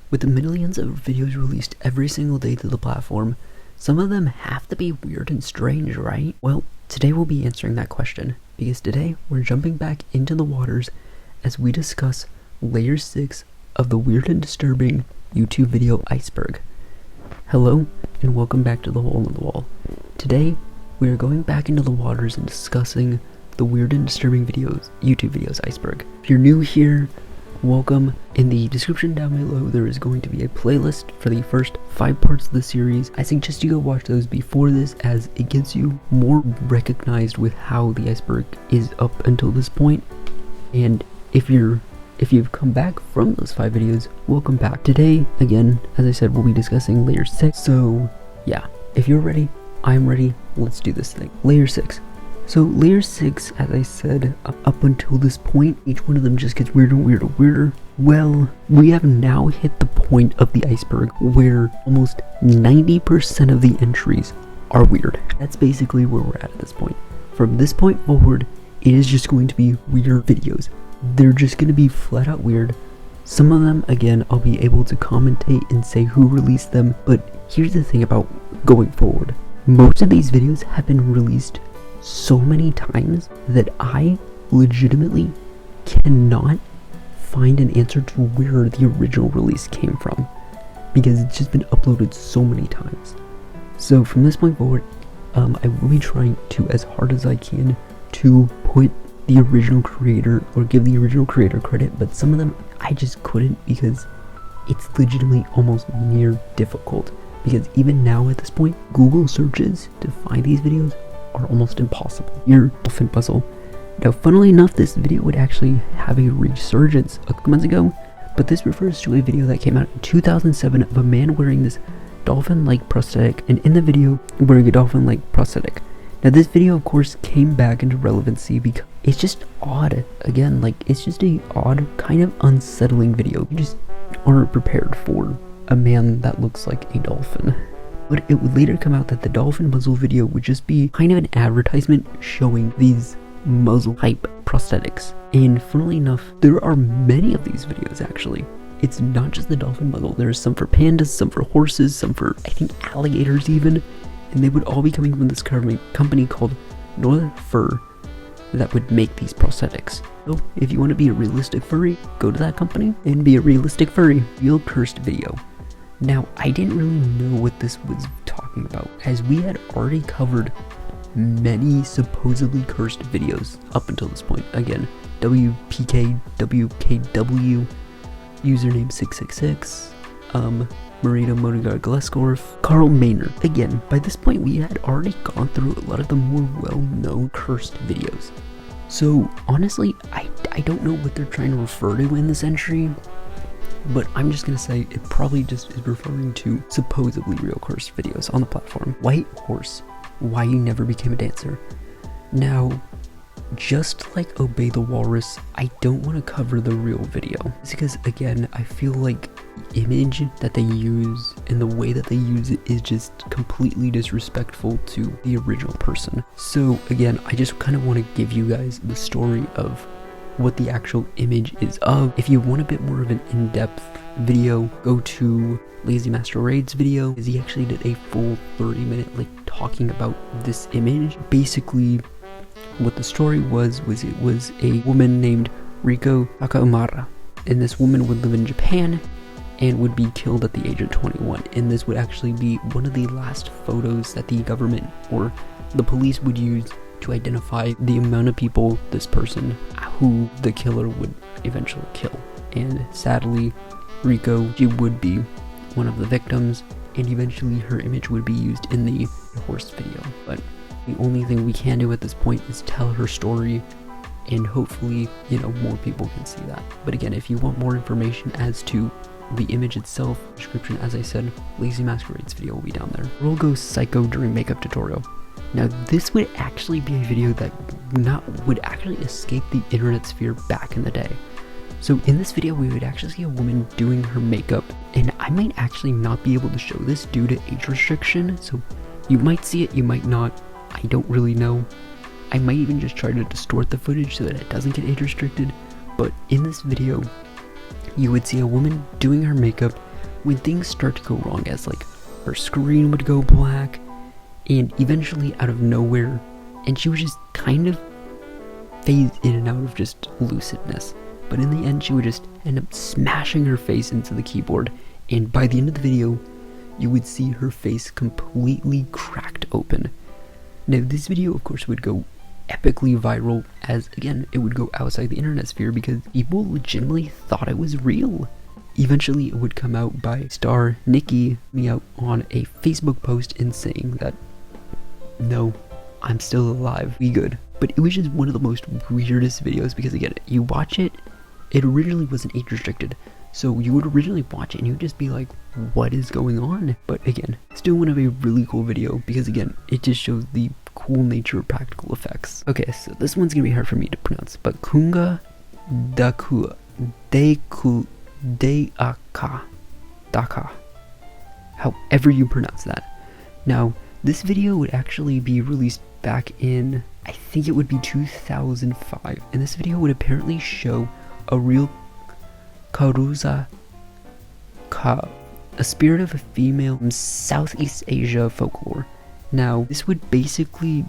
With the millions of videos released every single day to the platform, some of them have to be weird and strange, right? Well, today we'll be answering that question, because today we're jumping back into the waters as we discuss Layer 6 of the weird and disturbing YouTube video Iceberg. Hello, and welcome back to the Hole in the Wall. Today, we are going back into the waters and discussing the weird and disturbing YouTube videos Iceberg. If you're new here, welcome. In the description down below, there is going to be a playlist for the first 5 parts of the series. I suggest you go watch those before this, as it gets you more recognized with how the Iceberg is up until this point. And if you've come back from those 5 videos, welcome back. Today, again, as I said, we'll be discussing Layer 6. So yeah, if you're ready, I'm ready. Let's do this thing. Layer 6. So Layer 6, as I said, up until this point, each one of them just gets weirder and weirder and weirder. Well, we have now hit the point of the Iceberg where almost 90% of the entries are weird. That's basically where we're at this point. From this point forward, it is just going to be weird videos. They're just going to be flat out weird. Some of them, again, I'll be able to commentate and say who released them, but here's the thing about going forward. Most of these videos have been released so many times that I legitimately cannot find an answer to where the original release came from, because it's just been uploaded so many times. So from this point forward, I will be trying to, as hard as I can, to put the original creator or give the original creator credit, but some of them I just couldn't, because it's legitimately almost near difficult, because even now at this point, Google searches to find these videos are almost impossible. Your dolphin puzzle. Now, funnily enough, this video would actually have a resurgence a couple months ago, but this refers to a video that came out in 2007 of a man wearing this dolphin-like prosthetic, and in the video, wearing a dolphin-like prosthetic. Now, this video, of course, came back into relevancy because it's just odd. Again, like, it's just a odd, kind of unsettling video. You just aren't prepared for a man that looks like a dolphin. But it would later come out that the dolphin muzzle video would just be kind of an advertisement showing these muzzle type prosthetics. And funnily enough, there are many of these videos actually. It's not just the dolphin muzzle. There's some for pandas, some for horses, some for, I think, alligators even. And they would all be coming from this company called Northern Fur that would make these prosthetics. So if you want to be a realistic furry, go to that company and be a realistic furry. Real cursed video. Now, I didn't really know what this was talking about, as we had already covered many supposedly cursed videos up until this point. Again, WPK, WKW, username 666, Marina Monigar Gleskorf, Carl Maynard. Again, by this point we had already gone through a lot of the more well-known cursed videos. So, honestly, I don't know what they're trying to refer to in this entry, but I'm just gonna say it probably just is referring to supposedly real cursed videos on the platform. White Horse, Why You Never Became a Dancer. Now, just like Obey the Walrus, I don't want to cover the real video. It's because, again, I feel like the image that they use and the way that they use it is just completely disrespectful to the original person. So, again, I just kind of want to give you guys the story of what the actual image is of. If you want a bit more of an in-depth video, go to Lazy Master Raid's video, because he actually did a full 30-minute like talking about this image. Basically, what the story was it was a woman named Riko Takaumara, and this woman would live in Japan and would be killed at the age of 21, and this would actually be one of the last photos that the government or the police would use to identify the amount of people this person who the killer would eventually kill. And sadly, Riko, she would be one of the victims, and eventually her image would be used in the horse video. But the only thing we can do at this point is tell her story, and hopefully, more people can see that. But again, if you want more information as to the image itself, description, as I said, Lazy Masquerade's video will be down there. Girl goes psycho during makeup tutorial. Now, this would actually be a video that would actually escape the internet sphere back in the day. So in this video, we would actually see a woman doing her makeup, and I might actually not be able to show this due to age restriction, so you might see it, you might not, I don't really know. I might even just try to distort the footage so that it doesn't get age restricted, but in this video, you would see a woman doing her makeup when things start to go wrong, as like her screen would go black, and eventually out of nowhere, and she would just kind of phase in and out of just lucidness. But in the end, she would just end up smashing her face into the keyboard, and by the end of the video, you would see her face completely cracked open. Now, this video, of course, would go epically viral, as, again, it would go outside the internet sphere because people legitimately thought it was real. Eventually, it would come out by star Nikki coming out on a Facebook post and saying that, no, I'm still alive, we good. But it was just one of the most weirdest videos because, again, you watch it, it originally wasn't age restricted, so you would originally watch it and you'd just be like, what is going on? But again, still one of a really cool video because, again, it just shows the cool nature of practical effects. Okay, so this one's gonna be hard for me to pronounce, but Kunga Daku Daka, however you pronounce that. Now, this video would actually be released back in, I think it would be 2005, and this video would apparently show a real Karuza Ka, a spirit of a female from Southeast Asia folklore. Now, this would basically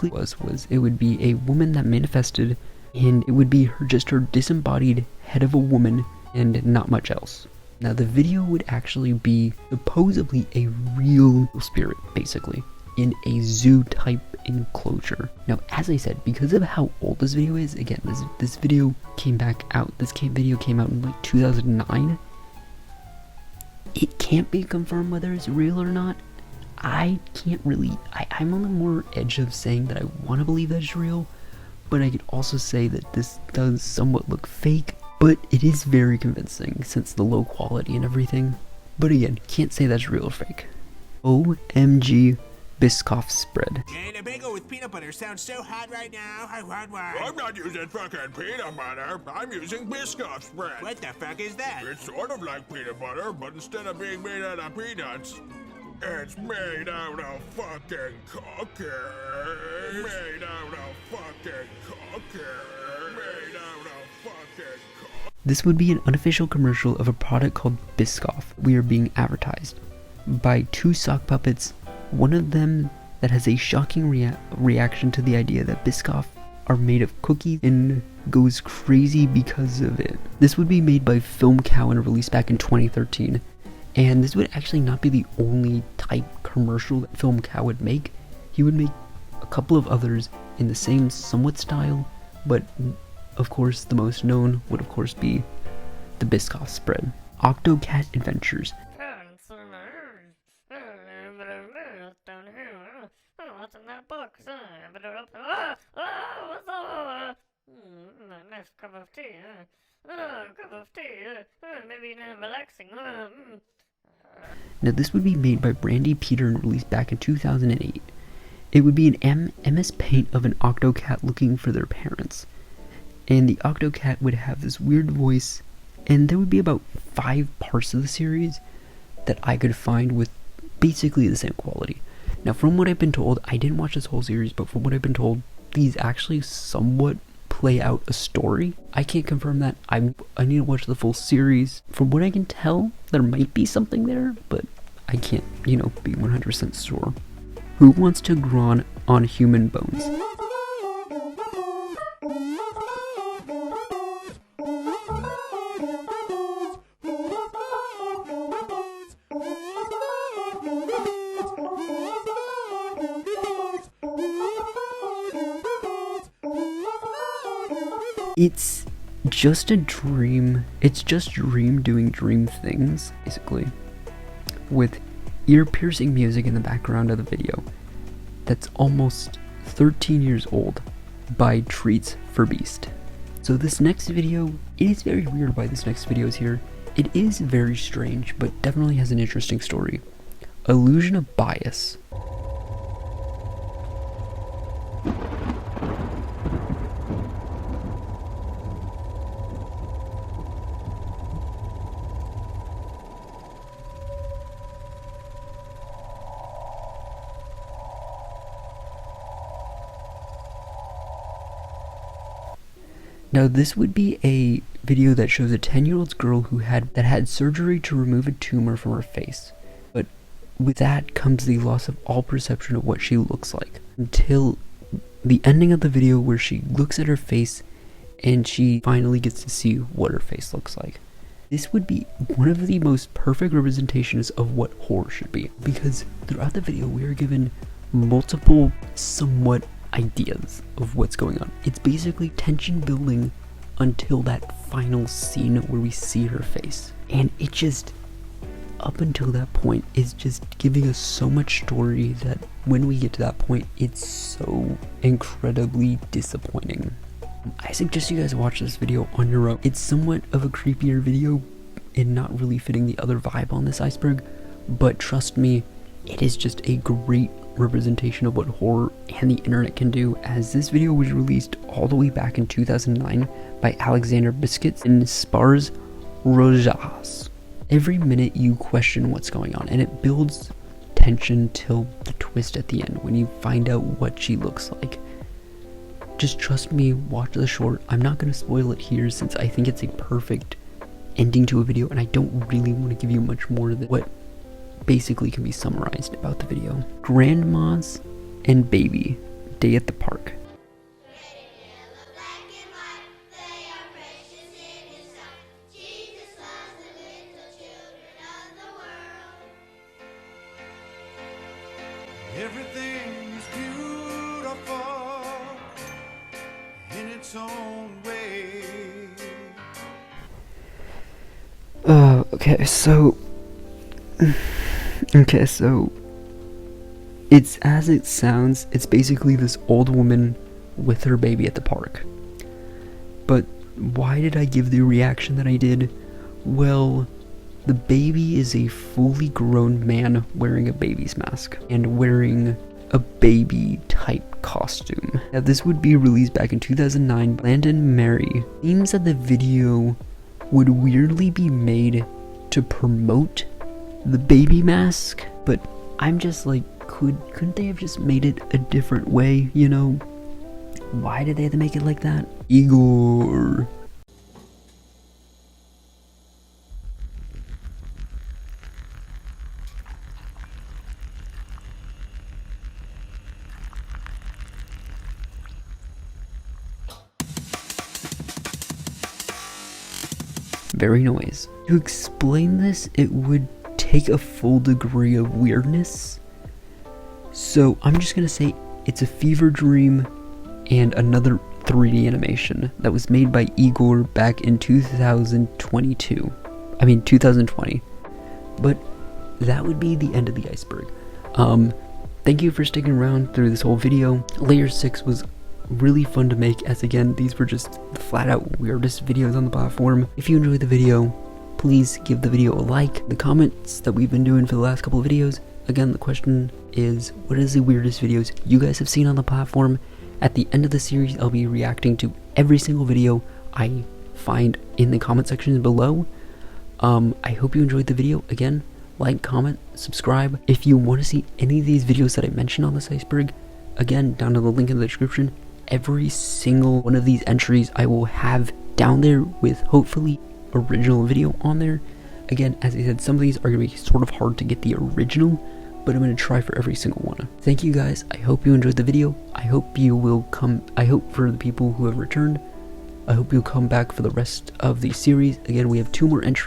was it would be a woman that manifested, and it would be just her disembodied head of a woman and not much else. Now, the video would actually be supposedly a real spirit, basically, in a zoo type enclosure. Now, as I said, because of how old this video is, again, this video came back out, video came out in like 2009. It can't be confirmed whether it's real or not. I can't really, I'm on the more edge of saying that I want to believe that it's real, but I could also say that this does somewhat look fake, but it is very convincing since the low quality and everything. But again, can't say that's real or fake. OMG Biscoff spread. And a bagel with peanut butter sounds so hot right now. I'm not using fucking peanut butter. I'm using Biscoff spread. What the fuck is that? It's sort of like peanut butter, but instead of being made out of peanuts, it's made out of fucking cookies. Made out of fucking cookies. Made out of fucking cookies. This would be an unofficial commercial of a product called Biscoff. We are being advertised by two sock puppets, one of them that has a shocking reaction to the idea that Biscoff are made of cookies and goes crazy because of it. This would be made by Film Cow and released back in 2013. And this would actually not be the only type commercial that Film Cow would make. He would make a couple of others in the same somewhat style, but of course the most known would of course be the Biscoff spread. Octocat Adventures. What's in that box? Nice cup of tea. Maybe relaxing. Now, this would be made by Brandy Peter and released back in 2008. It would be an MS Paint of an Octocat looking for their parents. And the Octocat would have this weird voice, and there would be about 5 parts of the series that I could find with basically the same quality. Now, from what I've been told, I didn't watch this whole series, but from what I've been told, these actually somewhat play out a story. I can't confirm that. I need to watch the full series. From what I can tell, there might be something there, but I can't, be 100% sure. Who wants to groan on human bones? It's just a dream. It's just Dream doing dream things, basically, with ear-piercing music in the background of the video that's almost 13 years old by Treats for Beast. So this next video, it is very weird why this next video is here. It is very strange, but definitely has an interesting story. Illusion of Bias. Now, this would be a video that shows a 10-year-old girl who had surgery to remove a tumor from her face. But with that comes the loss of all perception of what she looks like, until the ending of the video where she looks at her face and she finally gets to see what her face looks like. This would be one of the most perfect representations of what horror should be, because throughout the video we are given multiple somewhat ideas of what's going on. It's basically tension building until that final scene where we see her face, and it just, up until that point, is just giving us so much story that when we get to that point, it's so incredibly disappointing. I suggest you guys watch this video on your own. It's somewhat of a creepier video and not really fitting the other vibe on this Iceberg, but trust me, it is just a great representation of what horror and the internet can do, as this video was released all the way back in 2009 by Alexander Biscuits in Spars Rojas. Every minute you question what's going on, and it builds tension till the twist at the end when you find out what she looks like. Just trust me, watch the short. I'm not going to spoil it here since I think it's a perfect ending to a video, and I don't really want to give you much more than what basically can be summarized about the video. Grandmas and baby, day at the park. Everything is beautiful in its own way. Okay, so it's as it sounds. It's basically this old woman with her baby at the park. But why did I give the reaction that I did? Well, the baby is a fully grown man wearing a baby's mask and wearing a baby type costume. Now, this would be released back in 2009. Landon Mary seems that the video would weirdly be made to promote the baby mask, but I'm just like, couldn't they have just made it a different way, you know? Why did they have to make it like that? Igor. Very noise. To explain this, it would take a full degree of weirdness. So I'm just gonna say it's a fever dream and another 3D animation that was made by Igor back in 2020. But that would be the end of the Iceberg. Thank you for sticking around through this whole video. Layer 6 was really fun to make, as again, these were just the flat out weirdest videos on the platform. If you enjoyed the video, please give the video a like. The comments that we've been doing for the last couple of videos, again, the question is, what is the weirdest videos you guys have seen on the platform? At the end of the series, I'll be reacting to every single video I find in the comment section below. I hope you enjoyed the video. Again, like, comment, subscribe. If you want to see any of these videos that I mentioned on this Iceberg, again, down in the link in the description, every single one of these entries I will have down there with hopefully original video on there. Again, as I said, some of these are going to be sort of hard to get the original, but I'm going to try for every single one. Thank you guys. I hope you enjoyed the video. I hope you will come. I hope for the people who have returned, I hope you'll come back for the rest of the series. Again, we have 2 more entries.